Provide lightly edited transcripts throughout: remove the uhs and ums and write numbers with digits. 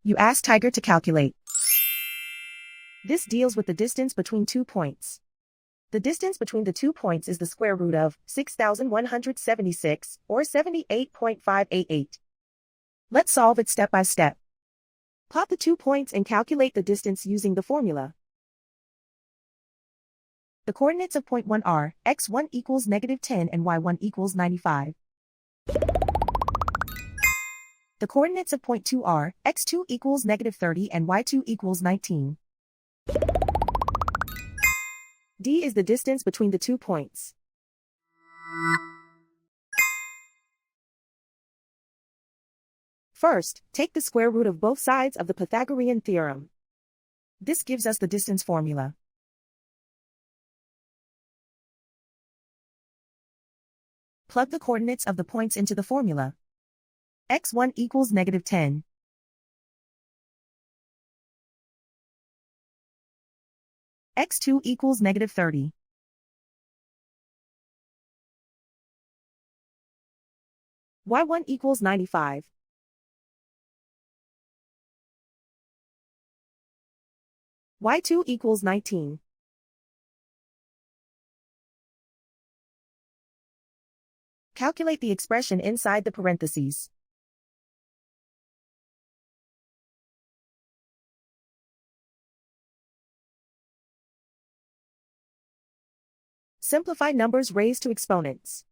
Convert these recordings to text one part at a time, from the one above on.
You ask Tiger to calculate. This deals with the distance between 2 points. The distance between the 2 points is the square root of 6,176, or 78.588. Let's solve it step by step. Plot the 2 points and calculate the distance using the formula. The coordinates of point 1 are x1 equals -10 and y1 equals 95. The coordinates of point 2 are x2 equals -30 and y2 equals 19. D is the distance between the 2 points. First, take the square root of both sides of the Pythagorean theorem. This gives us the distance formula. Plug the coordinates of the points into the formula. x1 equals -10. x2 equals -30. y1 equals 95. y2 equals 19. Calculate the expression inside the parentheses. Simplify numbers raised to exponents.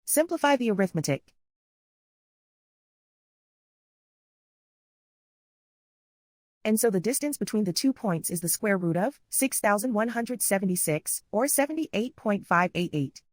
Simplify the arithmetic. And so the distance between the 2 points is the square root of 6,176, or 78.588.